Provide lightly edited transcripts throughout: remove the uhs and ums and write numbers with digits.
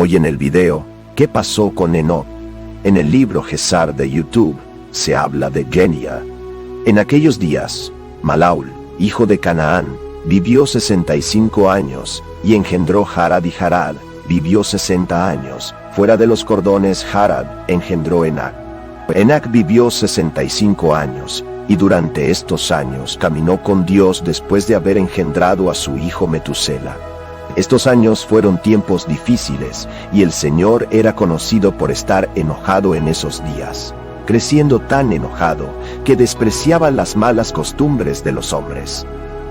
Hoy en el video, ¿qué pasó con Enoc? En el libro Gesar de YouTube, se habla de Genia. En aquellos días, Malaul, hijo de Canaán, vivió 65 años, y engendró Jarad, y Jarad vivió 60 años. Fuera de los cordones Jarad engendró Enac. Enac vivió 65 años, y durante estos años caminó con Dios después de haber engendrado a su hijo Metusela. Estos años fueron tiempos difíciles, y el Señor era conocido por estar enojado en esos días, creciendo tan enojado que despreciaba las malas costumbres de los hombres.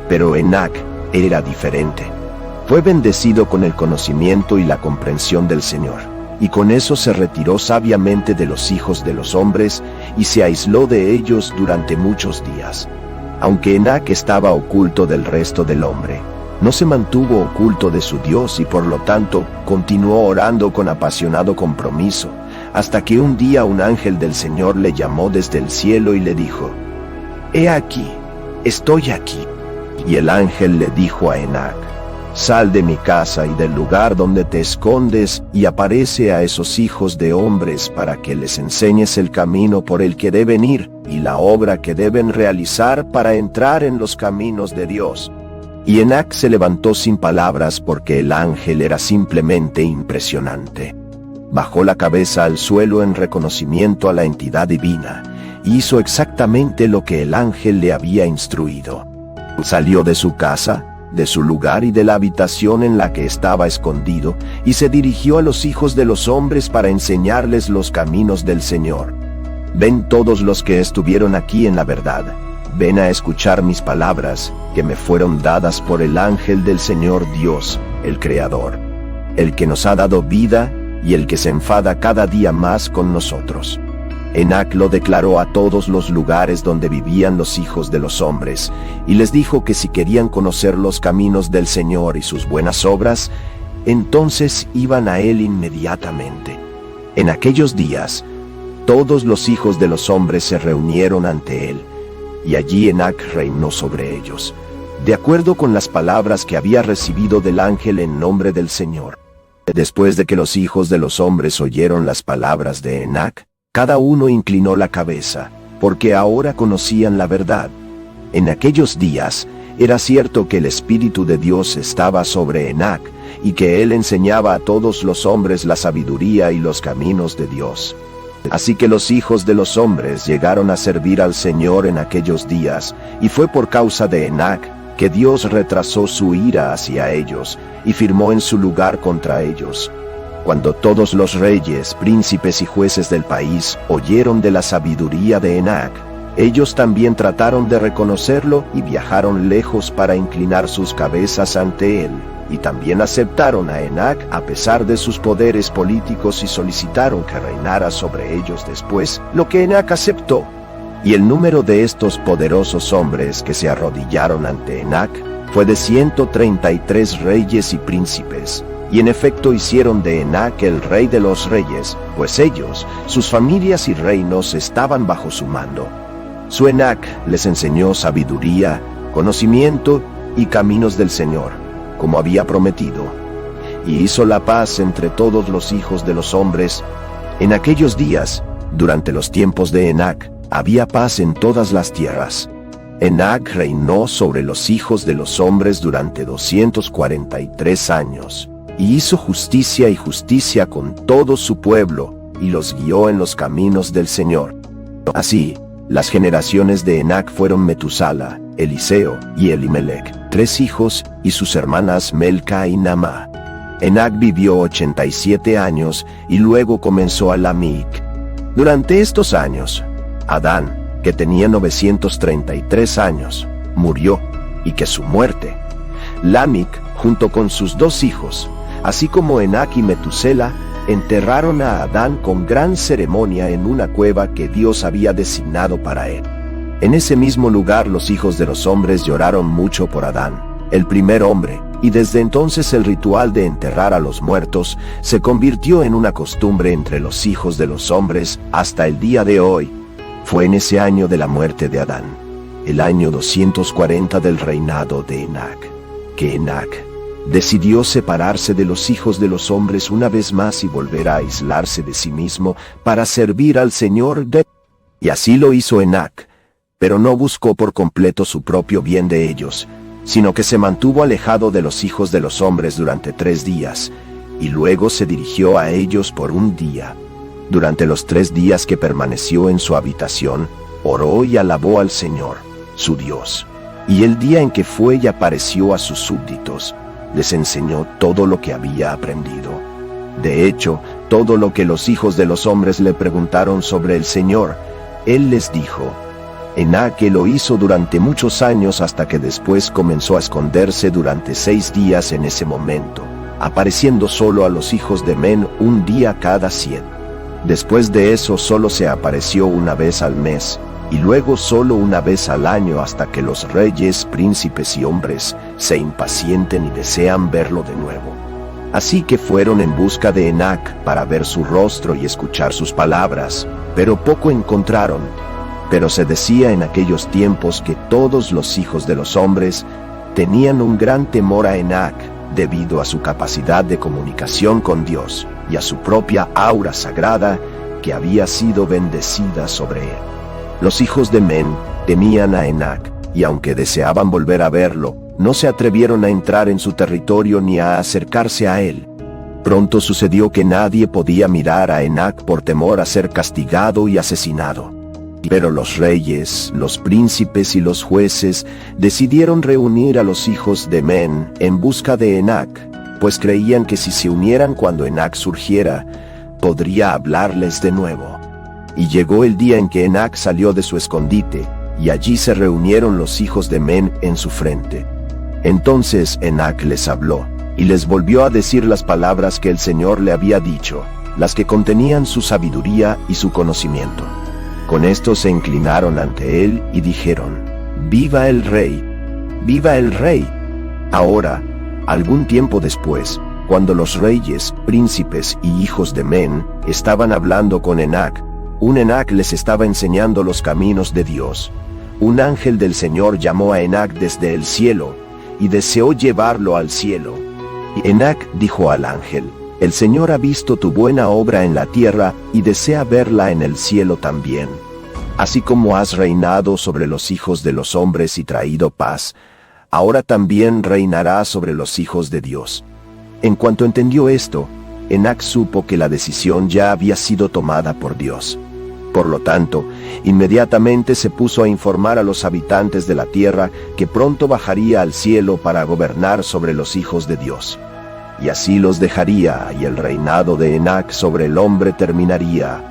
Pero Enac era diferente. Fue bendecido con el conocimiento y la comprensión del Señor, y con eso se retiró sabiamente de los hijos de los hombres y se aisló de ellos durante muchos días. Aunque Enac estaba oculto del resto del hombre, no se mantuvo oculto de su Dios y por lo tanto continuó orando con apasionado compromiso, hasta que un día un ángel del Señor le llamó desde el cielo y le dijo: «He aquí, estoy aquí». Y el ángel le dijo a Enac: «Sal de mi casa y del lugar donde te escondes y aparece a esos hijos de hombres para que les enseñes el camino por el que deben ir y la obra que deben realizar para entrar en los caminos de Dios». Y Enac se levantó sin palabras porque el ángel era simplemente impresionante. Bajó la cabeza al suelo en reconocimiento a la entidad divina y hizo exactamente lo que el ángel le había instruido. Salió de su casa, de su lugar y de la habitación en la que estaba escondido, y se dirigió a los hijos de los hombres para enseñarles los caminos del Señor. «Ven todos los que estuvieron aquí en la verdad, ven a escuchar mis palabras, que me fueron dadas por el ángel del Señor Dios, el Creador, el que nos ha dado vida y el que se enfada cada día más con nosotros». Enac lo declaró a todos los lugares donde vivían los hijos de los hombres, y les dijo que si querían conocer los caminos del Señor y sus buenas obras, entonces iban a él inmediatamente. En aquellos días, todos los hijos de los hombres se reunieron ante él, y allí Enac reinó sobre ellos, de acuerdo con las palabras que había recibido del ángel en nombre del Señor. Después de que los hijos de los hombres oyeron las palabras de Enac, cada uno inclinó la cabeza, porque ahora conocían la verdad. En aquellos días, era cierto que el Espíritu de Dios estaba sobre Enac, y que él enseñaba a todos los hombres la sabiduría y los caminos de Dios. Así que los hijos de los hombres llegaron a servir al Señor en aquellos días, y fue por causa de Enac que Dios retrasó su ira hacia ellos, y firmó en su lugar contra ellos. Cuando todos los reyes, príncipes y jueces del país oyeron de la sabiduría de Enac, ellos también trataron de reconocerlo y viajaron lejos para inclinar sus cabezas ante él, y también aceptaron a Enac a pesar de sus poderes políticos y solicitaron que reinara sobre ellos después, lo que Enac aceptó. Y el número de estos poderosos hombres que se arrodillaron ante Enac fue de 133 reyes y príncipes. Y en efecto hicieron de Enac el rey de los reyes, pues ellos, sus familias y reinos estaban bajo su mando. Su Enac les enseñó sabiduría, conocimiento y caminos del Señor, como había prometido, y hizo la paz entre todos los hijos de los hombres. En aquellos días, durante los tiempos de Enac, había paz en todas las tierras. Enac reinó sobre los hijos de los hombres durante 243 años. Y hizo justicia y justicia con todo su pueblo, y los guió en los caminos del Señor. Así, las generaciones de Enac fueron Metusala, Eliseo y Elimelec, 3 hijos, y sus hermanas Melca y Naamá. Enac vivió 87 años, y luego comenzó a Lamec. Durante estos años, Adán, que tenía 933 años, murió, y que su muerte, Lamec, junto con sus 2 hijos, así como Enac y Metusela, enterraron a Adán con gran ceremonia en una cueva que Dios había designado para él. En ese mismo lugar los hijos de los hombres lloraron mucho por Adán, el primer hombre, y desde entonces el ritual de enterrar a los muertos se convirtió en una costumbre entre los hijos de los hombres hasta el día de hoy. Fue en ese año de la muerte de Adán, el año 240 del reinado de Enac, que Enac decidió separarse de los hijos de los hombres una vez más y volver a aislarse de sí mismo para servir al Señor Y así lo hizo Enac, pero no buscó por completo su propio bien de ellos, sino que se mantuvo alejado de los hijos de los hombres durante 3 días, y luego se dirigió a ellos por un día. Durante los 3 días que permaneció en su habitación, oró y alabó al Señor, su Dios. Y el día en que fue y apareció a sus súbditos, les enseñó todo lo que había aprendido. De hecho, todo lo que los hijos de los hombres le preguntaron sobre el Señor, él les dijo. Enac lo hizo durante muchos años hasta que después comenzó a esconderse durante 6 días en ese momento, apareciendo solo a los hijos de Men un día cada 100. Después de eso solo se apareció una vez al mes, y luego solo una vez al año hasta que los reyes, príncipes y hombres se impacienten y desean verlo de nuevo. Así que fueron en busca de Enac para ver su rostro y escuchar sus palabras, pero poco encontraron. Pero se decía en aquellos tiempos que todos los hijos de los hombres tenían un gran temor a Enac debido a su capacidad de comunicación con Dios y a su propia aura sagrada que había sido bendecida sobre él. Los hijos de Men temían a Enac, y aunque deseaban volver a verlo, no se atrevieron a entrar en su territorio ni a acercarse a él. Pronto sucedió que nadie podía mirar a Enac por temor a ser castigado y asesinado. Pero los reyes, los príncipes y los jueces decidieron reunir a los hijos de Men en busca de Enac, pues creían que si se unieran cuando Enac surgiera, podría hablarles de nuevo. Y llegó el día en que Enac salió de su escondite, y allí se reunieron los hijos de Men en su frente. Entonces Enac les habló, y les volvió a decir las palabras que el Señor le había dicho, las que contenían su sabiduría y su conocimiento. Con esto se inclinaron ante él y dijeron, ¡Viva el rey! ¡Viva el rey! Ahora, algún tiempo después, cuando los reyes, príncipes y hijos de Men estaban hablando con Enac, un Enac les estaba enseñando los caminos de Dios. Un ángel del Señor llamó a Enac desde el cielo, y deseó llevarlo al cielo. Y Enac dijo al ángel, el Señor ha visto tu buena obra en la tierra y desea verla en el cielo también. Así como has reinado sobre los hijos de los hombres y traído paz, ahora también reinarás sobre los hijos de Dios. En cuanto entendió esto, Enac supo que la decisión ya había sido tomada por Dios. Por lo tanto, inmediatamente se puso a informar a los habitantes de la tierra que pronto bajaría al cielo para gobernar sobre los hijos de Dios. Y así los dejaría, y el reinado de Enac sobre el hombre terminaría.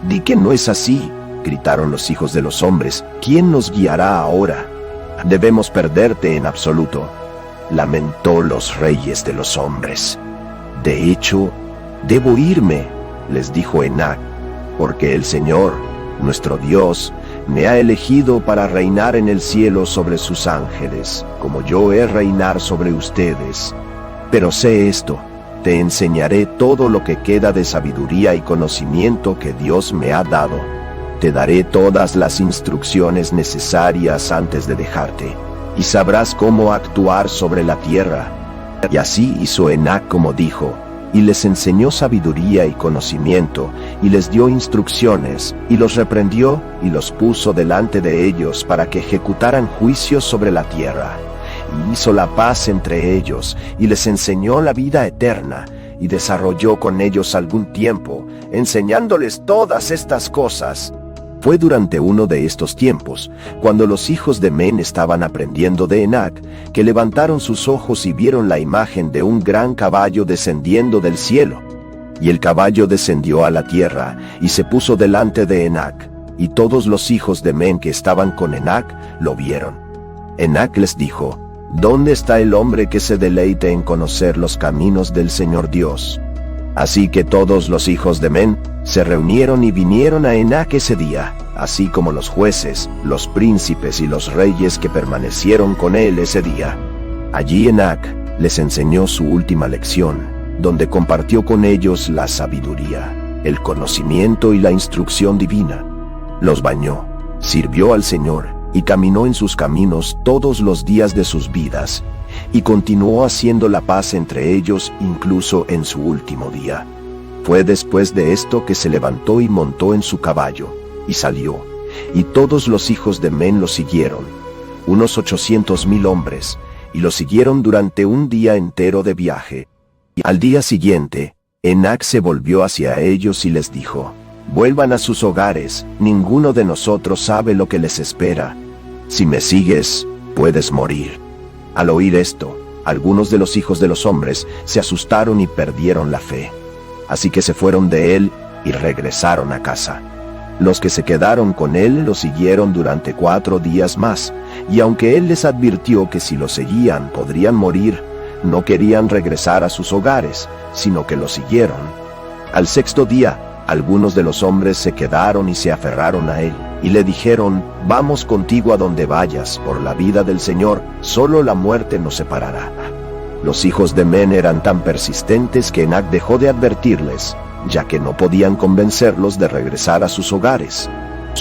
«Di que no es así», gritaron los hijos de los hombres. «¿Quién nos guiará ahora? Debemos perderte en absoluto», lamentó los reyes de los hombres. «De hecho, debo irme», les dijo Enac, «porque el Señor, nuestro Dios, me ha elegido para reinar en el cielo sobre sus ángeles, como yo he reinar sobre ustedes. Pero sé esto, te enseñaré todo lo que queda de sabiduría y conocimiento que Dios me ha dado. Te daré todas las instrucciones necesarias antes de dejarte, y sabrás cómo actuar sobre la tierra». Y así hizo Enac como dijo, y les enseñó sabiduría y conocimiento, y les dio instrucciones, y los reprendió, y los puso delante de ellos para que ejecutaran juicios sobre la tierra. Y hizo la paz entre ellos, y les enseñó la vida eterna, y desarrolló con ellos algún tiempo, enseñándoles todas estas cosas. Fue durante uno de estos tiempos, cuando los hijos de Men estaban aprendiendo de Enac, que levantaron sus ojos y vieron la imagen de un gran caballo descendiendo del cielo. Y el caballo descendió a la tierra, y se puso delante de Enac, y todos los hijos de Men que estaban con Enac lo vieron. Enac les dijo, «¿Dónde está el hombre que se deleite en conocer los caminos del Señor Dios?» Así que todos los hijos de Men se reunieron y vinieron a Enac ese día, así como los jueces, los príncipes y los reyes que permanecieron con él ese día. Allí Enac les enseñó su última lección, donde compartió con ellos la sabiduría, el conocimiento y la instrucción divina. Los bañó, sirvió al Señor y caminó en sus caminos todos los días de sus vidas, y continuó haciendo la paz entre ellos incluso en su último día. Fue después de esto que se levantó y montó en su caballo, y salió, y todos los hijos de Men lo siguieron, unos 800,000 hombres, y lo siguieron durante un día entero de viaje. Y al día siguiente, Enac se volvió hacia ellos y les dijo: «Vuelvan a sus hogares, ninguno de nosotros sabe lo que les espera. Si me sigues, puedes morir». Al oír esto, algunos de los hijos de los hombres se asustaron y perdieron la fe. Así que se fueron de él y regresaron a casa. Los que se quedaron con él lo siguieron durante 4 días más, y aunque él les advirtió que si lo seguían podrían morir, no querían regresar a sus hogares, sino que lo siguieron. Al 6º día, algunos de los hombres se quedaron y se aferraron a él, y le dijeron: «Vamos contigo a donde vayas, por la vida del Señor, solo la muerte nos separará». Los hijos de Men eran tan persistentes que Enac dejó de advertirles, ya que no podían convencerlos de regresar a sus hogares.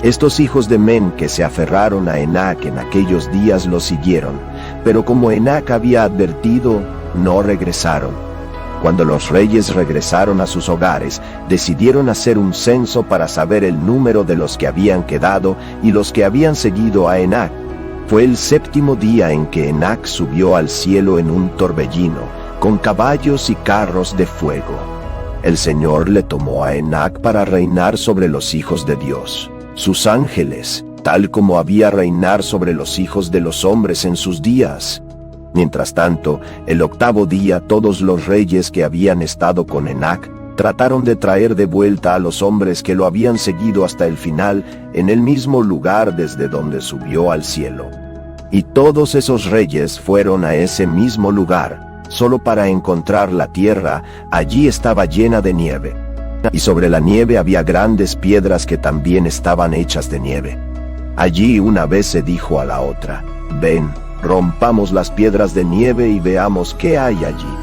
Estos hijos de Men que se aferraron a Enac en aquellos días lo siguieron, pero como Enac había advertido, no regresaron. Cuando los reyes regresaron a sus hogares, decidieron hacer un censo para saber el número de los que habían quedado y los que habían seguido a Enac. Fue el 7º día en que Enac subió al cielo en un torbellino, con caballos y carros de fuego. El Señor le tomó a Enac para reinar sobre los hijos de Dios, sus ángeles, tal como había reinar sobre los hijos de los hombres en sus días. Mientras tanto, el 8º día todos los reyes que habían estado con Enac trataron de traer de vuelta a los hombres que lo habían seguido hasta el final en el mismo lugar desde donde subió al cielo. Y todos esos reyes fueron a ese mismo lugar, solo para encontrar la tierra. Allí estaba llena de nieve, y sobre la nieve había grandes piedras que también estaban hechas de nieve. Allí una vez se dijo a la otra: «Ven, rompamos las piedras de nieve y veamos qué hay allí».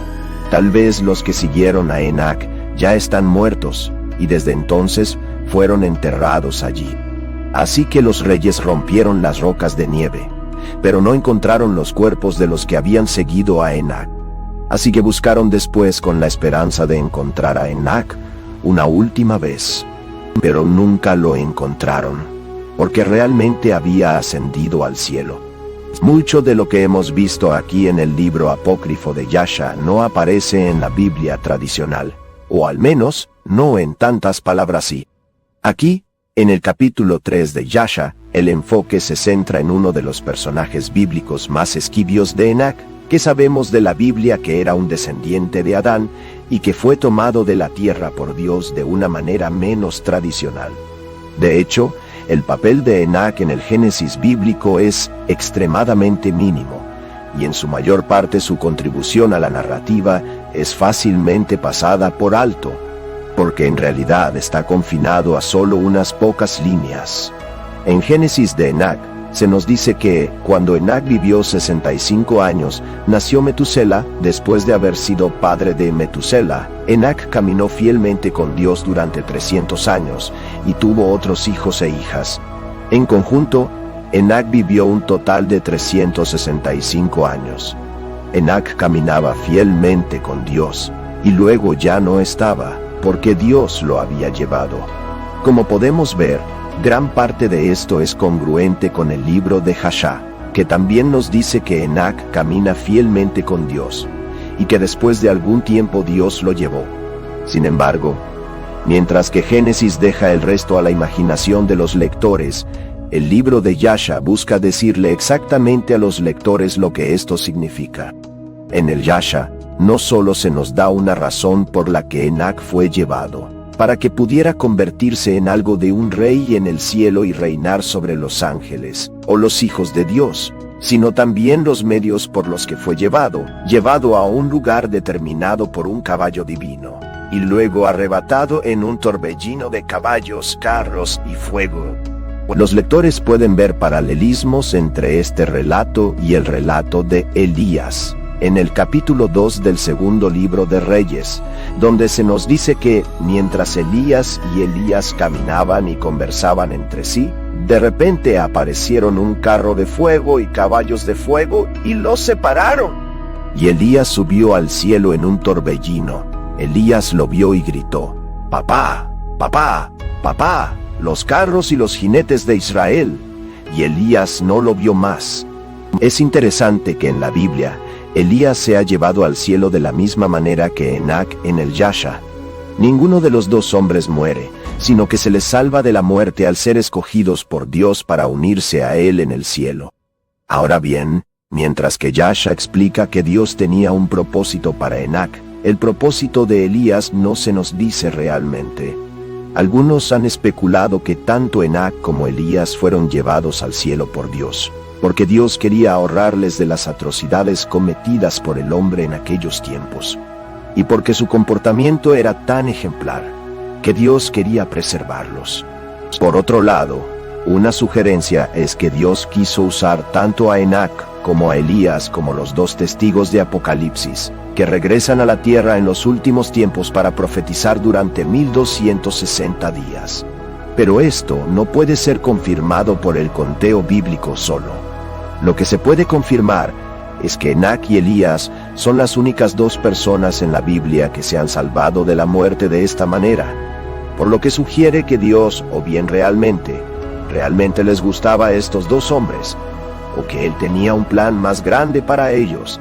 Tal vez los que siguieron a Enac ya están muertos, y desde entonces fueron enterrados allí. Así que los reyes rompieron las rocas de nieve, pero no encontraron los cuerpos de los que habían seguido a Enac. Así que buscaron después con la esperanza de encontrar a Enac una última vez, pero nunca lo encontraron, porque realmente había ascendido al cielo. Mucho de lo que hemos visto aquí en el libro apócrifo de Jasha no aparece en la Biblia tradicional, o al menos no en tantas palabras así. Aquí, en el capítulo 3 de Jasha, el enfoque se centra en uno de los personajes bíblicos más esquivios de Enac, que sabemos de la Biblia que era un descendiente de Adán y que fue tomado de la tierra por Dios de una manera menos tradicional. De hecho, el papel de Enac en el Génesis bíblico es extremadamente mínimo, y en su mayor parte su contribución a la narrativa es fácilmente pasada por alto, porque en realidad está confinado a solo unas pocas líneas. En Génesis de Enac se nos dice que, cuando Enac vivió 65 años, nació Metusela. Después de haber sido padre de Metusela, Enac caminó fielmente con Dios durante 300 años, y tuvo otros hijos e hijas. En conjunto, Enac vivió un total de 365 años. Enac caminaba fielmente con Dios, y luego ya no estaba, porque Dios lo había llevado. Como podemos ver, gran parte de esto es congruente con el libro de Jasha, que también nos dice que Enac camina fielmente con Dios, y que después de algún tiempo Dios lo llevó. Sin embargo, mientras que Génesis deja el resto a la imaginación de los lectores, el libro de Jasha busca decirle exactamente a los lectores lo que esto significa. En el Jasha, no solo se nos da una razón por la que Enac fue llevado, para que pudiera convertirse en algo de un rey en el cielo y reinar sobre los ángeles, o los hijos de Dios, sino también los medios por los que fue llevado a un lugar determinado por un caballo divino, y luego arrebatado en un torbellino de caballos, carros y fuego. Los lectores pueden ver paralelismos entre este relato y el relato de Elías, en el capítulo 2 del segundo libro de Reyes, donde se nos dice que, mientras Elías y Elías caminaban y conversaban entre sí, de repente aparecieron un carro de fuego y caballos de fuego y los separaron. Y Elías subió al cielo en un torbellino. Elías lo vio y gritó: «Papá, papá, papá, los carros y los jinetes de Israel». Y Elías no lo vio más. Es interesante que en la Biblia, Elías sea llevado al cielo de la misma manera que Enoc en el Yasha. Ninguno de los dos hombres muere, sino que se les salva de la muerte al ser escogidos por Dios para unirse a Él en el cielo. Ahora bien, mientras que Yasha explica que Dios tenía un propósito para Enoc, el propósito de Elías no se nos dice realmente. Algunos han especulado que tanto Enoc como Elías fueron llevados al cielo por Dios, porque Dios quería ahorrarles de las atrocidades cometidas por el hombre en aquellos tiempos, y porque su comportamiento era tan ejemplar, que Dios quería preservarlos. Por otro lado, una sugerencia es que Dios quiso usar tanto a Enoc como a Elías como los dos testigos de Apocalipsis, que regresan a la tierra en los últimos tiempos para profetizar durante 1260 días. Pero esto no puede ser confirmado por el conteo bíblico solo. Lo que se puede confirmar es que Enoc y Elías son las únicas dos personas en la Biblia que se han salvado de la muerte de esta manera, por lo que sugiere que Dios, o bien realmente les gustaba a estos dos hombres, o que Él tenía un plan más grande para ellos.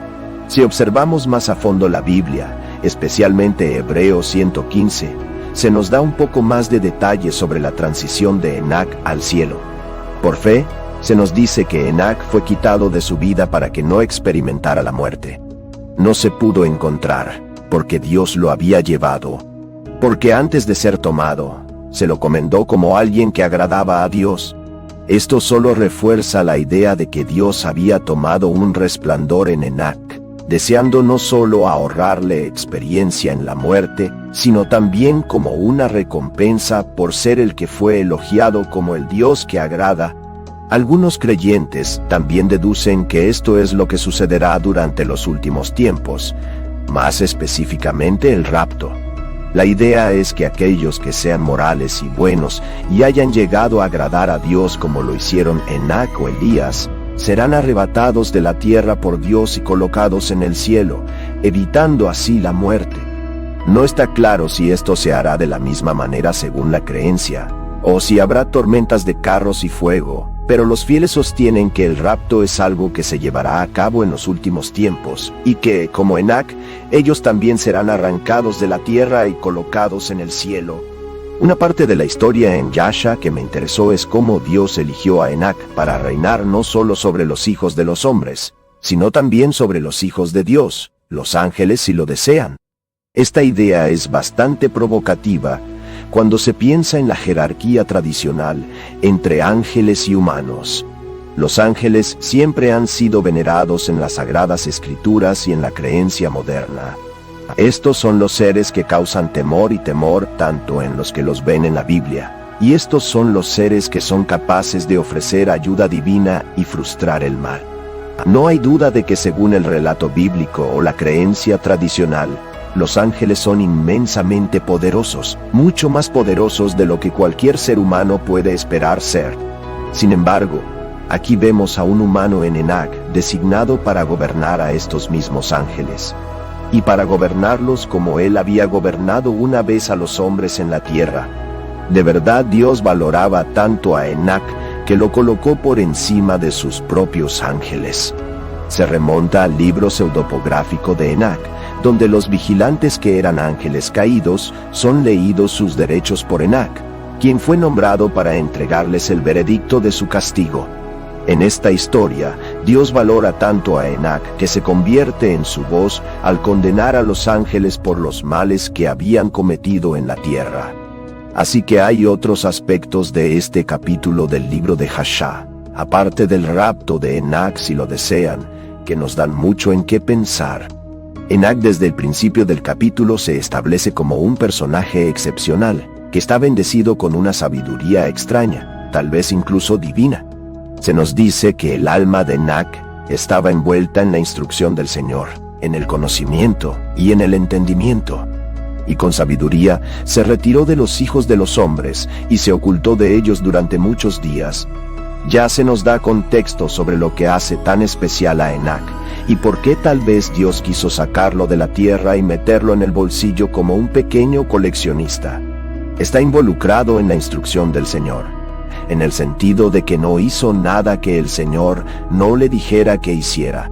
Si observamos más a fondo la Biblia, especialmente Hebreos 115, se nos da un poco más de detalles sobre la transición de Enoc al cielo. Por fe, se nos dice que Enoc fue quitado de su vida para que no experimentara la muerte. No se pudo encontrar, porque Dios lo había llevado, porque antes de ser tomado, se lo encomendó como alguien que agradaba a Dios. Esto solo refuerza la idea de que Dios había tomado un resplandor en Enoc, deseando no solo ahorrarle experiencia en la muerte, sino también como una recompensa por ser el que fue elogiado como el Dios que agrada. Algunos creyentes también deducen que esto es lo que sucederá durante los últimos tiempos, más específicamente el rapto. La idea es que aquellos que sean morales y buenos y hayan llegado a agradar a Dios como lo hicieron Enoc o Elías, serán arrebatados de la tierra por Dios y colocados en el cielo, evitando así la muerte. No está claro si esto se hará de la misma manera según la creencia, o si habrá tormentas de carros y fuego, pero los fieles sostienen que el rapto es algo que se llevará a cabo en los últimos tiempos, y que, como Enoc, ellos también serán arrancados de la tierra y colocados en el cielo. Una parte de la historia en Yasha que me interesó es cómo Dios eligió a Enoc para reinar no solo sobre los hijos de los hombres, sino también sobre los hijos de Dios, los ángeles si lo desean. Esta idea es bastante provocativa cuando se piensa en la jerarquía tradicional entre ángeles y humanos. Los ángeles siempre han sido venerados en las Sagradas Escrituras y en la creencia moderna. Estos son los seres que causan temor y temor tanto en los que los ven en la Biblia, y estos son los seres que son capaces de ofrecer ayuda divina y frustrar el mal. No hay duda de que según el relato bíblico o la creencia tradicional, los ángeles son inmensamente poderosos, mucho más poderosos de lo que cualquier ser humano puede esperar ser. Sin embargo, aquí vemos a un humano en Enoc designado para gobernar a estos mismos ángeles, y para gobernarlos como él había gobernado una vez a los hombres en la tierra. De verdad Dios valoraba tanto a Enoc que lo colocó por encima de sus propios ángeles. Se remonta al libro pseudopográfico de Enoc, donde los vigilantes que eran ángeles caídos son leídos sus derechos por Enoc, quien fue nombrado para entregarles el veredicto de su castigo. En esta historia, Dios valora tanto a Enoc que se convierte en su voz al condenar a los ángeles por los males que habían cometido en la tierra. Así que hay otros aspectos de este capítulo del libro de Yasha, aparte del rapto de Enoc si lo desean, que nos dan mucho en qué pensar. Enoc desde el principio del capítulo se establece como un personaje excepcional, que está bendecido con una sabiduría extraña, tal vez incluso divina. Se nos dice que el alma de Enoc estaba envuelta en la instrucción del Señor, en el conocimiento y en el entendimiento. Y con sabiduría se retiró de los hijos de los hombres y se ocultó de ellos durante muchos días. Ya se nos da contexto sobre lo que hace tan especial a Enoc ¿Y por qué tal vez Dios quiso sacarlo de la tierra y meterlo en el bolsillo como un pequeño coleccionista? Está involucrado en la instrucción del Señor, en el sentido de que no hizo nada que el Señor no le dijera que hiciera.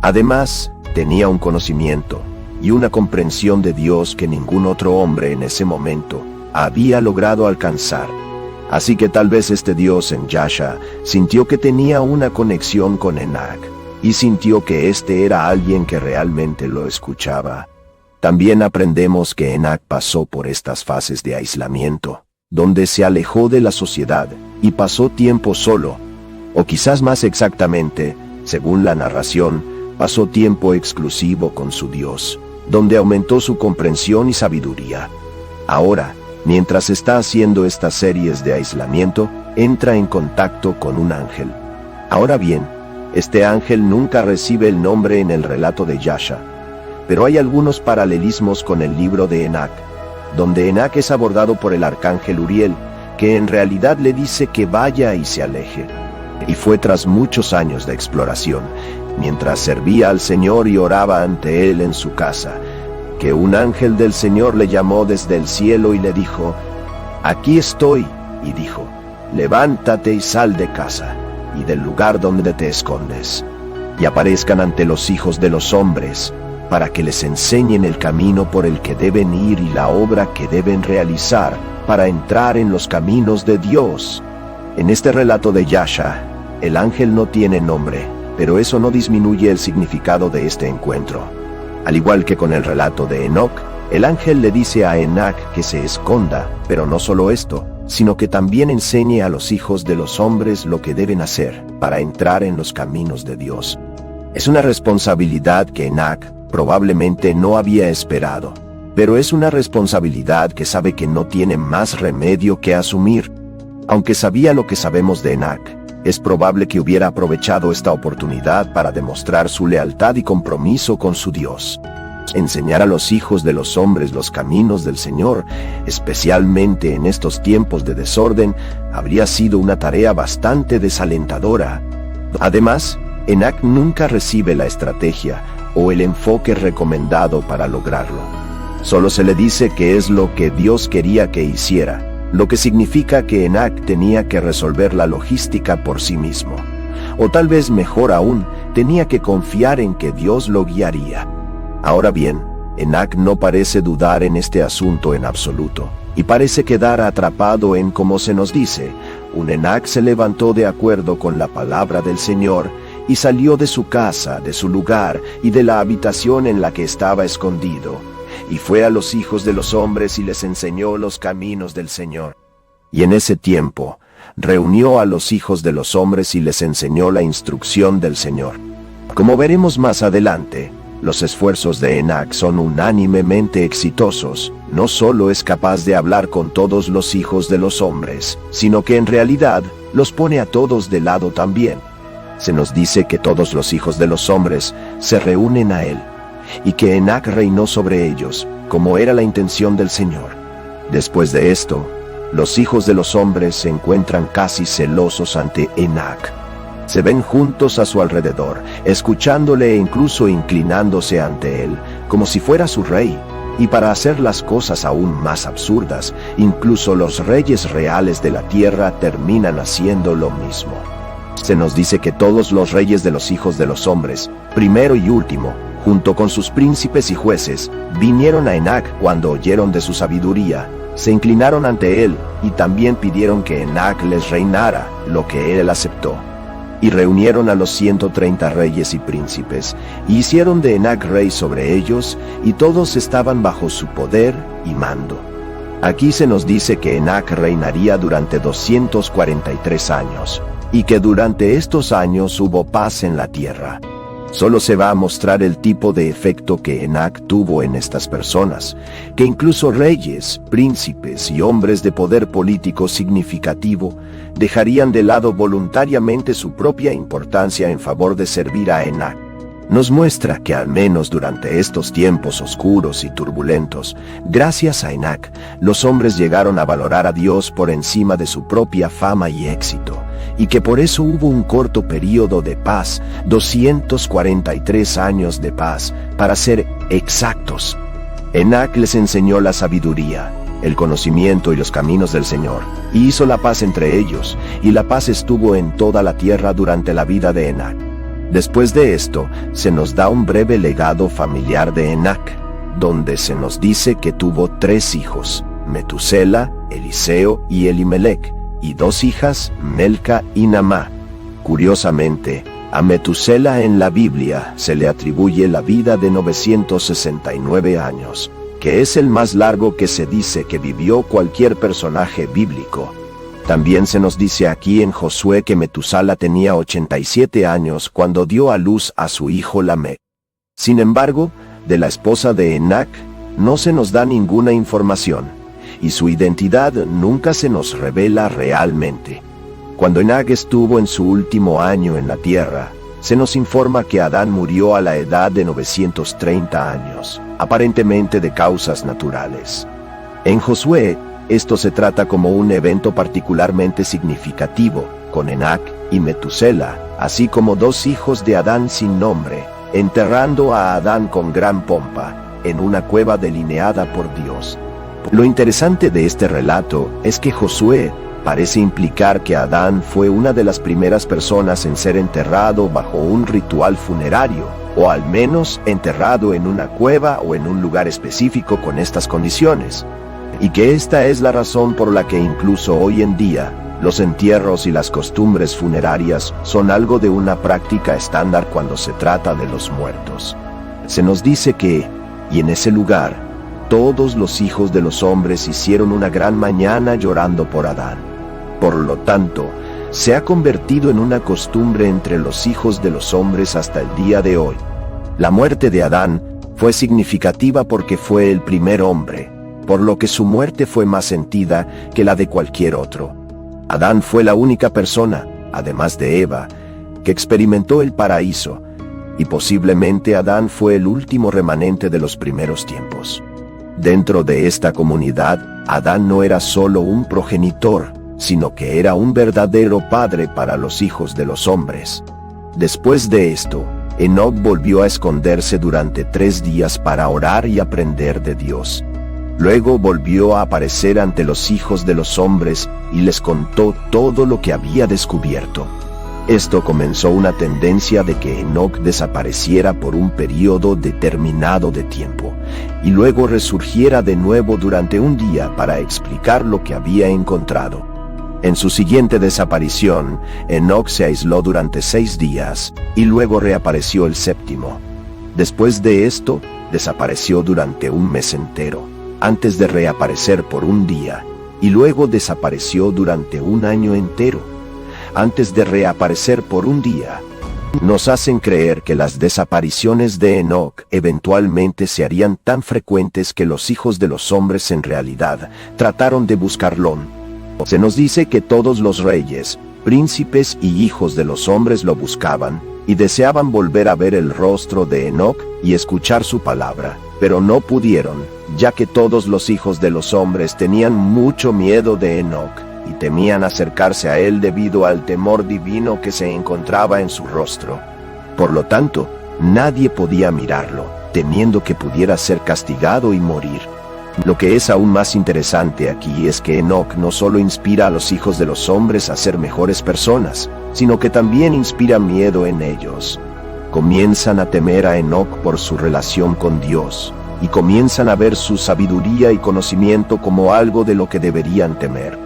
Además, tenía un conocimiento y una comprensión de Dios que ningún otro hombre en ese momento había logrado alcanzar. Así que tal vez este Dios en Yasha sintió que tenía una conexión con Enoch, y sintió que este era alguien que realmente lo escuchaba. También aprendemos que Enoch pasó por estas fases de aislamiento, donde se alejó de la sociedad y pasó tiempo solo, o quizás más exactamente, según la narración, pasó tiempo exclusivo con su Dios, donde aumentó su comprensión y sabiduría. Ahora, mientras está haciendo estas series de aislamiento, entra en contacto con un ángel. Ahora bien, este ángel nunca recibe el nombre en el relato de Yasha, pero hay algunos paralelismos con el libro de Enoch, donde Enoch es abordado por el arcángel Uriel, que en realidad le dice que vaya y se aleje. Y fue tras muchos años de exploración, mientras servía al Señor y oraba ante él en su casa, que un ángel del Señor le llamó desde el cielo y le dijo: «Aquí estoy», y dijo: «Levántate y sal de casa, y del lugar donde te escondes, y aparezcan ante los hijos de los hombres, para que les enseñen el camino por el que deben ir y la obra que deben realizar para entrar en los caminos de Dios». En este relato de Yasha, el ángel no tiene nombre, pero eso no disminuye el significado de este encuentro. Al igual que con el relato de Enoch, el ángel le dice a Enoch que se esconda, pero no solo esto, sino que también enseñe a los hijos de los hombres lo que deben hacer para entrar en los caminos de Dios. Es una responsabilidad que Enoch probablemente no había esperado, pero es una responsabilidad que sabe que no tiene más remedio que asumir. Aunque sabía lo que sabemos de Enoch, es probable que hubiera aprovechado esta oportunidad para demostrar su lealtad y compromiso con su Dios. Enseñar a los hijos de los hombres los caminos del Señor, especialmente en estos tiempos de desorden, habría sido una tarea bastante desalentadora. Además, Enoch nunca recibe la estrategia o el enfoque recomendado para lograrlo. Solo se le dice que es lo que Dios quería que hiciera, lo que significa que Enoch tenía que resolver la logística por sí mismo. O tal vez mejor aún, tenía que confiar en que Dios lo guiaría. Ahora bien, Enoch no parece dudar en este asunto en absoluto, y parece quedar atrapado en, como se nos dice, un Enoch se levantó de acuerdo con la palabra del Señor, y salió de su casa, de su lugar, y de la habitación en la que estaba escondido, y fue a los hijos de los hombres y les enseñó los caminos del Señor. Y en ese tiempo, reunió a los hijos de los hombres y les enseñó la instrucción del Señor. Como veremos más adelante, los esfuerzos de Enoch son unánimemente exitosos. No solo es capaz de hablar con todos los hijos de los hombres, sino que en realidad los pone a todos de lado también. Se nos dice que todos los hijos de los hombres se reúnen a él, y que Enoch reinó sobre ellos, como era la intención del Señor. Después de esto, los hijos de los hombres se encuentran casi celosos ante Enoch. Se ven juntos a su alrededor, escuchándole e incluso inclinándose ante él, como si fuera su rey. Y para hacer las cosas aún más absurdas, incluso los reyes reales de la tierra terminan haciendo lo mismo. Se nos dice que todos los reyes de los hijos de los hombres, primero y último, junto con sus príncipes y jueces, vinieron a Enoch cuando oyeron de su sabiduría, se inclinaron ante él y también pidieron que Enoch les reinara, lo que él aceptó. Y reunieron a los 130 reyes y príncipes, y hicieron de Enoch rey sobre ellos, y todos estaban bajo su poder y mando. Aquí se nos dice que Enoch reinaría durante 243 años, y que durante estos años hubo paz en la tierra. Solo se va a mostrar el tipo de efecto que Enoch tuvo en estas personas, que incluso reyes, príncipes y hombres de poder político significativo dejarían de lado voluntariamente su propia importancia en favor de servir a Enoch. Nos muestra que al menos durante estos tiempos oscuros y turbulentos, gracias a Enoch, los hombres llegaron a valorar a Dios por encima de su propia fama y éxito, y que por eso hubo un corto período de paz, 243 años de paz, para ser exactos. Enoc les enseñó la sabiduría, el conocimiento y los caminos del Señor, y hizo la paz entre ellos, y la paz estuvo en toda la tierra durante la vida de Enoc. Después de esto, se nos da un breve legado familiar de Enoc, donde se nos dice que tuvo 3 hijos, Metusela, Eliseo y Elimelec, y 2 hijas, Melca y Naamá. Curiosamente, a Metusela en la Biblia se le atribuye la vida de 969 años, que es el más largo que se dice que vivió cualquier personaje bíblico. También se nos dice aquí en Josué que Metusela tenía 87 años cuando dio a luz a su hijo Lamec. Sin embargo, de la esposa de Enoc no se nos da ninguna información, y su identidad nunca se nos revela realmente. Cuando Enoc estuvo en su último año en la tierra, se nos informa que Adán murió a la edad de 930 años, aparentemente de causas naturales. En Josué, esto se trata como un evento particularmente significativo, con Enoc y Metusela, así como 2 hijos de Adán sin nombre, enterrando a Adán con gran pompa, en una cueva delineada por Dios. Lo interesante de este relato es que Josué parece implicar que Adán fue una de las primeras personas en ser enterrado bajo un ritual funerario, o al menos enterrado en una cueva o en un lugar específico con estas condiciones, y que esta es la razón por la que incluso hoy en día, los entierros y las costumbres funerarias son algo de una práctica estándar cuando se trata de los muertos. Se nos dice que, y en ese lugar, todos los hijos de los hombres hicieron una gran mañana llorando por Adán. Por lo tanto, se ha convertido en una costumbre entre los hijos de los hombres hasta el día de hoy. La muerte de Adán fue significativa porque fue el primer hombre, por lo que su muerte fue más sentida que la de cualquier otro. Adán fue la única persona, además de Eva, que experimentó el paraíso, y posiblemente Adán fue el último remanente de los primeros tiempos. Dentro de esta comunidad, Adán no era solo un progenitor, sino que era un verdadero padre para los hijos de los hombres. Después de esto, Enoc volvió a esconderse durante 3 días para orar y aprender de Dios. Luego volvió a aparecer ante los hijos de los hombres y les contó todo lo que había descubierto. Esto comenzó una tendencia de que Enoc desapareciera por un periodo determinado de tiempo, y luego resurgiera de nuevo durante un día para explicar lo que había encontrado. En su siguiente desaparición, Enoc se aisló durante 6 días, y luego reapareció el 7º. Después de esto, desapareció durante un mes entero, antes de reaparecer por un día, y luego desapareció durante un año entero, antes de reaparecer por un día. Nos hacen creer que las desapariciones de Enoc eventualmente se harían tan frecuentes que los hijos de los hombres en realidad trataron de buscarlo. Se nos dice que todos los reyes, príncipes y hijos de los hombres lo buscaban, y deseaban volver a ver el rostro de Enoc y escuchar su palabra, pero no pudieron, ya que todos los hijos de los hombres tenían mucho miedo de Enoc, y temían acercarse a él debido al temor divino que se encontraba en su rostro. Por lo tanto, nadie podía mirarlo, temiendo que pudiera ser castigado y morir. Lo que es aún más interesante aquí es que Enoc no solo inspira a los hijos de los hombres a ser mejores personas, sino que también inspira miedo en ellos. Comienzan a temer a Enoc por su relación con Dios, y comienzan a ver su sabiduría y conocimiento como algo de lo que deberían temer.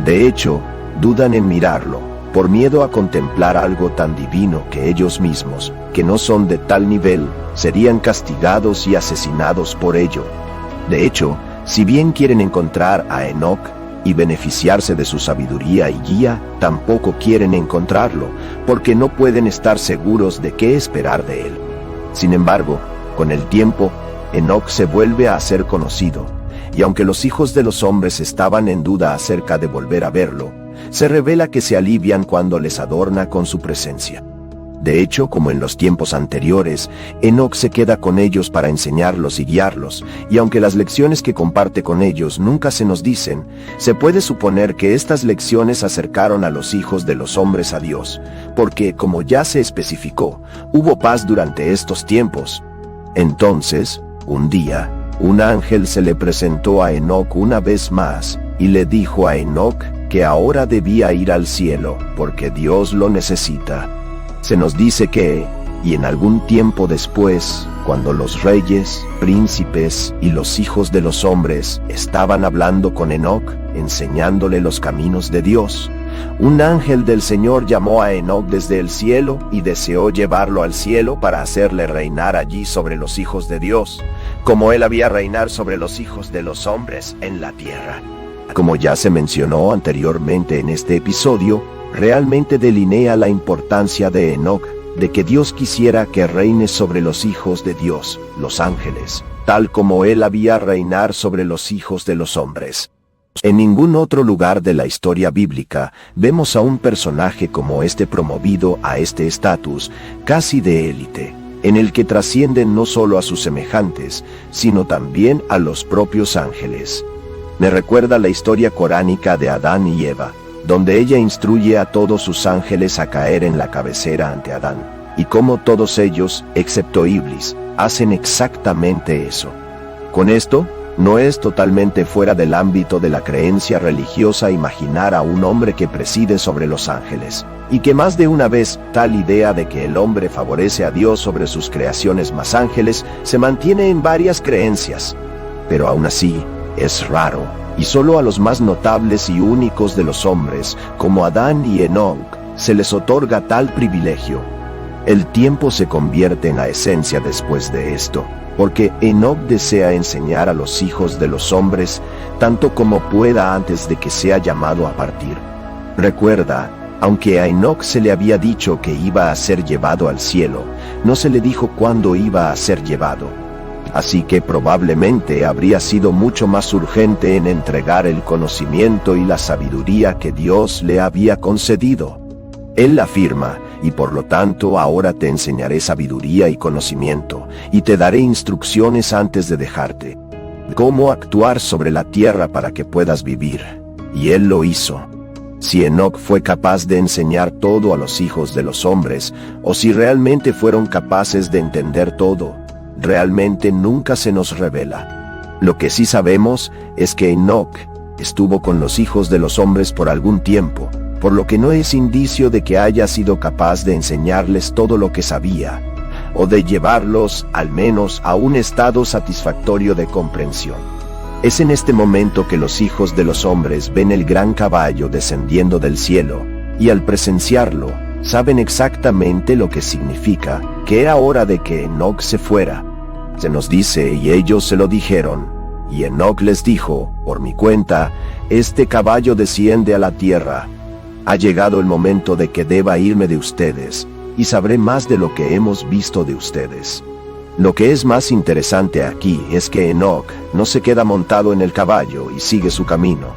De hecho, dudan en mirarlo, por miedo a contemplar algo tan divino que ellos mismos, que no son de tal nivel, serían castigados y asesinados por ello. De hecho, si bien quieren encontrar a Enoc y beneficiarse de su sabiduría y guía, tampoco quieren encontrarlo, porque no pueden estar seguros de qué esperar de él. Sin embargo, con el tiempo, Enoc se vuelve a ser conocido, y aunque los hijos de los hombres estaban en duda acerca de volver a verlo, se revela que se alivian cuando les adorna con su presencia. De hecho, como en los tiempos anteriores, Enoc se queda con ellos para enseñarlos y guiarlos, y aunque las lecciones que comparte con ellos nunca se nos dicen, se puede suponer que estas lecciones acercaron a los hijos de los hombres a Dios, porque, como ya se especificó, hubo paz durante estos tiempos. Entonces, un día, un ángel se le presentó a Enoc una vez más, y le dijo a Enoc que ahora debía ir al cielo, porque Dios lo necesita. Se nos dice que, y en algún tiempo después, cuando los reyes, príncipes y los hijos de los hombres estaban hablando con Enoc, enseñándole los caminos de Dios, un ángel del Señor llamó a Enoc desde el cielo y deseó llevarlo al cielo para hacerle reinar allí sobre los hijos de Dios, como él había reinar sobre los hijos de los hombres en la tierra. Como ya se mencionó anteriormente en este episodio, realmente delinea la importancia de Enoc, de que Dios quisiera que reine sobre los hijos de Dios, los ángeles, tal como él había reinar sobre los hijos de los hombres. En ningún otro lugar de la historia bíblica vemos a un personaje como este promovido a este estatus casi de élite, en el que trascienden no solo a sus semejantes, sino también a los propios ángeles. Me recuerda la historia coránica de Adán y Eva, donde ella instruye a todos sus ángeles a caer en la cabecera ante Adán, y cómo todos ellos, excepto Iblis, hacen exactamente eso. Con esto, no es totalmente fuera del ámbito de la creencia religiosa imaginar a un hombre que preside sobre los ángeles, y que más de una vez tal idea de que el hombre favorece a Dios sobre sus creaciones más ángeles se mantiene en varias creencias. Pero aún así, es raro, y solo a los más notables y únicos de los hombres, como Adán y Enoc, se les otorga tal privilegio. El tiempo se convierte en la esencia después de esto, porque Enoc desea enseñar a los hijos de los hombres tanto como pueda antes de que sea llamado a partir. Recuerda, aunque a Enoc se le había dicho que iba a ser llevado al cielo, no se le dijo cuándo iba a ser llevado. Así que probablemente habría sido mucho más urgente en entregar el conocimiento y la sabiduría que Dios le había concedido. Él afirma, y por lo tanto ahora te enseñaré sabiduría y conocimiento, y te daré instrucciones antes de dejarte, cómo actuar sobre la tierra para que puedas vivir. Y él lo hizo. Si Enoc fue capaz de enseñar todo a los hijos de los hombres, o si realmente fueron capaces de entender todo, realmente nunca se nos revela. Lo que sí sabemos es que Enoc estuvo con los hijos de los hombres por algún tiempo, por lo que no es indicio de que haya sido capaz de enseñarles todo lo que sabía, o de llevarlos, al menos, a un estado satisfactorio de comprensión. Es en este momento que los hijos de los hombres ven el gran caballo descendiendo del cielo, y al presenciarlo, saben exactamente lo que significa, que era hora de que Enoc se fuera. Se nos dice, y ellos se lo dijeron, y Enoc les dijo, por mi cuenta, este caballo desciende a la tierra. Ha llegado el momento de que deba irme de ustedes, y sabré más de lo que hemos visto de ustedes. Lo que es más interesante aquí es que Enoc no se queda montado en el caballo y sigue su camino.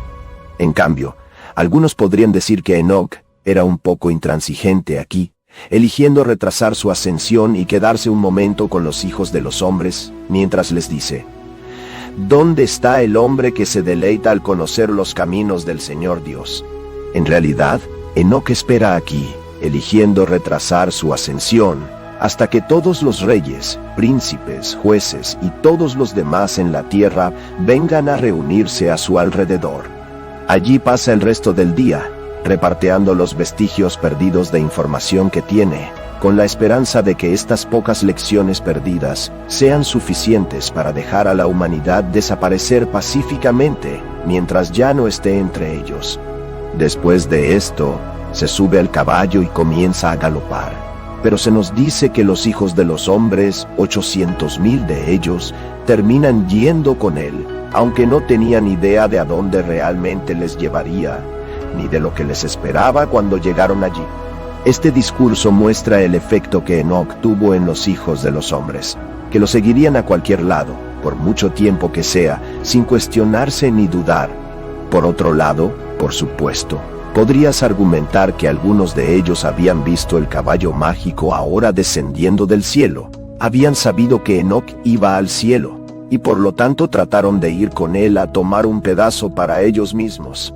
En cambio, algunos podrían decir que Enoc era un poco intransigente aquí, eligiendo retrasar su ascensión y quedarse un momento con los hijos de los hombres, mientras les dice: ¿Dónde está el hombre que se deleita al conocer los caminos del Señor Dios? En realidad, Enoc espera aquí, eligiendo retrasar su ascensión, hasta que todos los reyes, príncipes, jueces y todos los demás en la tierra vengan a reunirse a su alrededor. Allí pasa el resto del día, reparteando los vestigios perdidos de información que tiene, con la esperanza de que estas pocas lecciones perdidas sean suficientes para dejar a la humanidad desaparecer pacíficamente mientras ya no esté entre ellos. Después de esto, se sube al caballo y comienza a galopar. Pero se nos dice que los hijos de los hombres, 800,000 de ellos, terminan yendo con él, aunque no tenían idea de a dónde realmente les llevaría, ni de lo que les esperaba cuando llegaron allí. Este discurso muestra el efecto que Enoc tuvo en los hijos de los hombres, que lo seguirían a cualquier lado, por mucho tiempo que sea, sin cuestionarse ni dudar. Por otro lado, por supuesto, Podrías argumentar que algunos de ellos habían visto el caballo mágico ahora descendiendo del cielo, habían sabido que Enoc iba al cielo, y por lo tanto trataron de ir con él a tomar un pedazo para ellos mismos.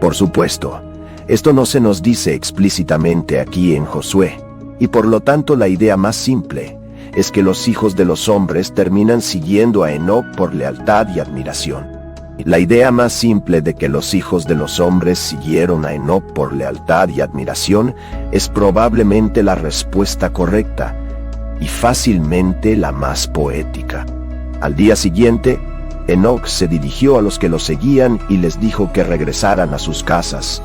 Por supuesto, esto no se nos dice explícitamente aquí en Josué, y por lo tanto la idea más simple es que los hijos de los hombres terminan siguiendo a Enoc por lealtad y admiración. La idea más simple de que los hijos de los hombres siguieron a Enoc por lealtad y admiración es probablemente la respuesta correcta y fácilmente la más poética. Al día siguiente, Enoc se dirigió a los que lo seguían y les dijo que regresaran a sus casas.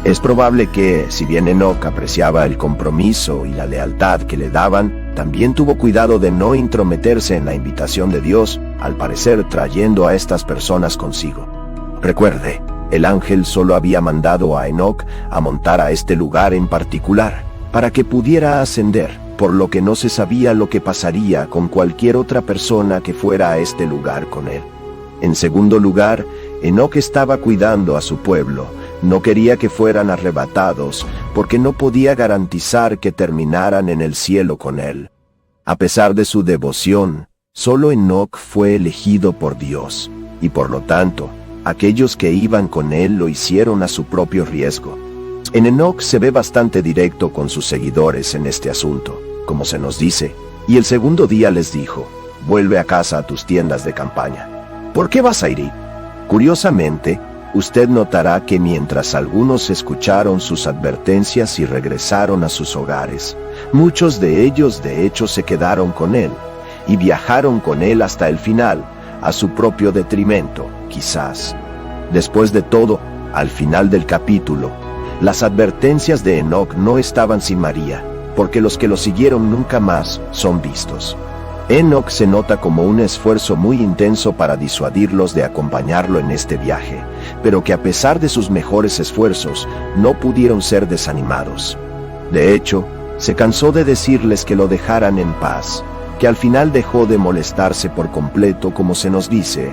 Es probable que, si bien Enoc apreciaba el compromiso y la lealtad que le daban, también tuvo cuidado de no intrometerse en la invitación de Dios, al parecer trayendo a estas personas consigo. Recuerde, el ángel solo había mandado a Enoc a montar a este lugar en particular, para que pudiera ascender, por lo que no se sabía lo que pasaría con cualquier otra persona que fuera a este lugar con él. En segundo lugar, Enoc estaba cuidando a su pueblo. No quería que fueran arrebatados, porque no podía garantizar que terminaran en el cielo con él. A pesar de su devoción, solo Enoc fue elegido por Dios, y por lo tanto, aquellos que iban con él lo hicieron a su propio riesgo. En Enoc se ve bastante directo con sus seguidores en este asunto, como se nos dice, y el segundo día les dijo: vuelve a casa a tus tiendas de campaña. ¿Por qué vas a ir? Curiosamente, usted notará que mientras algunos escucharon sus advertencias y regresaron a sus hogares, muchos de ellos de hecho se quedaron con él, y viajaron con él hasta el final, a su propio detrimento, quizás. Después de todo, al final del capítulo, las advertencias de Enoc no estaban sin María, porque los que lo siguieron nunca más son vistos. Enoc se nota como un esfuerzo muy intenso para disuadirlos de acompañarlo en este viaje, pero que a pesar de sus mejores esfuerzos, no pudieron ser desanimados. De hecho, se cansó de decirles que lo dejaran en paz, que al final dejó de molestarse por completo, como se nos dice,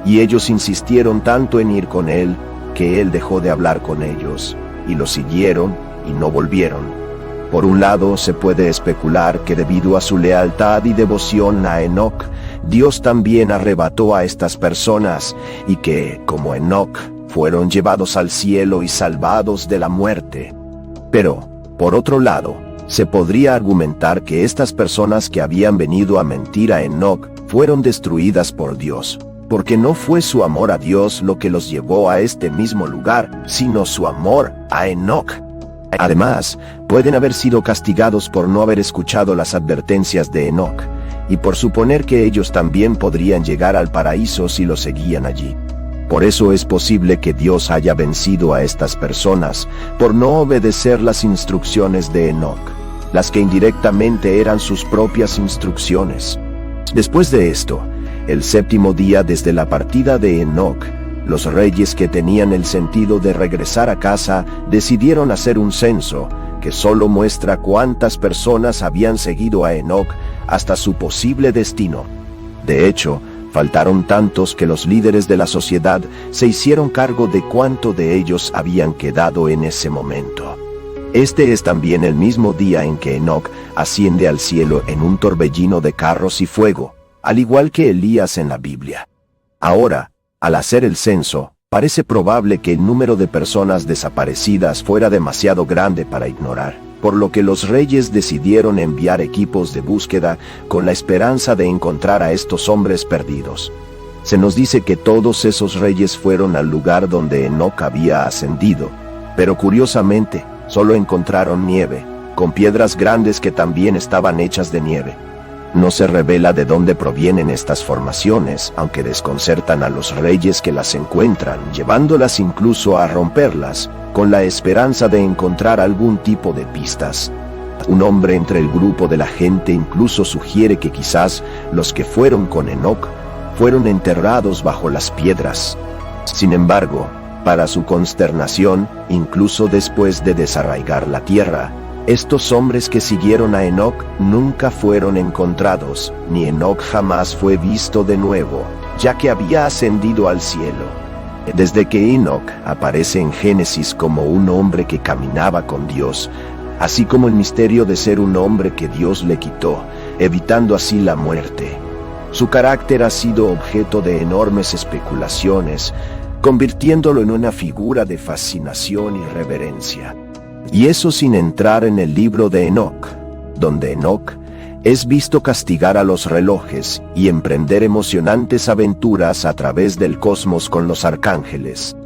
y ellos insistieron tanto en ir con él, que él dejó de hablar con ellos, y lo siguieron y no volvieron. Por un lado, se puede especular que debido a su lealtad y devoción a Enoc, Dios también arrebató a estas personas, y que, como Enoc, fueron llevados al cielo y salvados de la muerte. Pero, por otro lado, se podría argumentar que estas personas que habían venido a mentir a Enoc fueron destruidas por Dios, porque no fue su amor a Dios lo que los llevó a este mismo lugar, sino su amor a Enoc. Además, pueden haber sido castigados por no haber escuchado las advertencias de Enoc, y por suponer que ellos también podrían llegar al paraíso si lo seguían allí. Por eso es posible que Dios haya vencido a estas personas por no obedecer las instrucciones de Enoc, las que indirectamente eran sus propias instrucciones. Después de esto, el séptimo día desde la partida de Enoc, los reyes que tenían el sentido de regresar a casa decidieron hacer un censo que solo muestra cuántas personas habían seguido a Enoc hasta su posible destino. De hecho, faltaron tantos que los líderes de la sociedad se hicieron cargo de cuánto de ellos habían quedado en ese momento. Este es también el mismo día en que Enoc asciende al cielo en un torbellino de carros y fuego, al igual que Elías en la Biblia. Ahora, al hacer el censo, parece probable que el número de personas desaparecidas fuera demasiado grande para ignorar, por lo que los reyes decidieron enviar equipos de búsqueda con la esperanza de encontrar a estos hombres perdidos. Se nos dice que todos esos reyes fueron al lugar donde Enoc había ascendido, pero curiosamente, solo encontraron nieve, con piedras grandes que también estaban hechas de nieve. No se revela de dónde provienen estas formaciones, aunque desconcertan a los reyes que las encuentran, llevándolas incluso a romperlas, con la esperanza de encontrar algún tipo de pistas. Un hombre entre el grupo de la gente incluso sugiere que quizás los que fueron con Enoc fueron enterrados bajo las piedras. Sin embargo, para su consternación, incluso después de desarraigar la tierra, estos hombres que siguieron a Enoc nunca fueron encontrados, ni Enoc jamás fue visto de nuevo, ya que había ascendido al cielo. Desde que Enoc aparece en Génesis como un hombre que caminaba con Dios, así como el misterio de ser un hombre que Dios le quitó, evitando así la muerte. Su carácter ha sido objeto de enormes especulaciones, convirtiéndolo en una figura de fascinación y reverencia. Y eso sin entrar en el libro de Enoc, donde Enoc es visto castigar a los relojes y emprender emocionantes aventuras a través del cosmos con los arcángeles,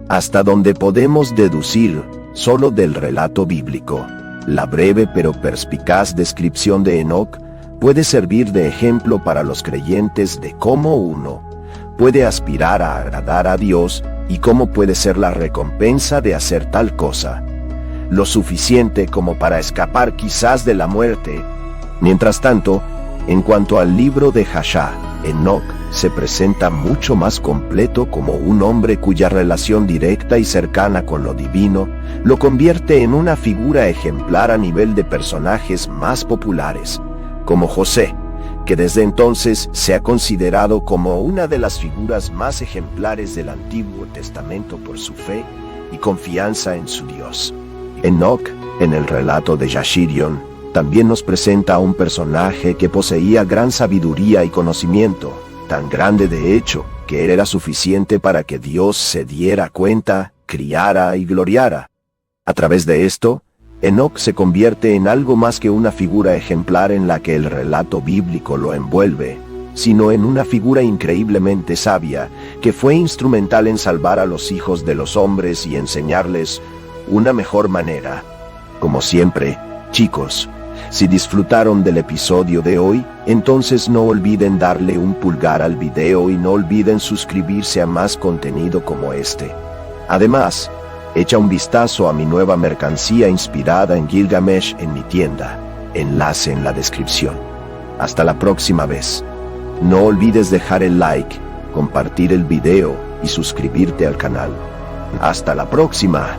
hasta donde podemos deducir, solo del relato bíblico. La breve pero perspicaz descripción de Enoc puede servir de ejemplo para los creyentes de cómo uno puede aspirar a agradar a Dios y cómo puede ser la recompensa de hacer tal cosa, lo suficiente como para escapar quizás de la muerte. Mientras tanto, en cuanto al libro de Jasher, Enoc se presenta mucho más completo como un hombre cuya relación directa y cercana con lo divino lo convierte en una figura ejemplar a nivel de personajes más populares, como José, que desde entonces se ha considerado como una de las figuras más ejemplares del Antiguo Testamento por su fe y confianza en su Dios. Enoc, en el relato de Jashirion, también nos presenta a un personaje que poseía gran sabiduría y conocimiento, tan grande de hecho, que era suficiente para que Dios se diera cuenta, criara y gloriara. A través de esto, Enoc se convierte en algo más que una figura ejemplar en la que el relato bíblico lo envuelve, sino en una figura increíblemente sabia que fue instrumental en salvar a los hijos de los hombres y enseñarles una mejor manera. Como siempre, chicos, si disfrutaron del episodio de hoy, entonces no olviden darle un pulgar al video y no olviden suscribirse a más contenido como este. Además, echa un vistazo a mi nueva mercancía inspirada en Gilgamesh en mi tienda, enlace en la descripción. Hasta la próxima vez. No olvides dejar el like, compartir el video y suscribirte al canal. Hasta la próxima.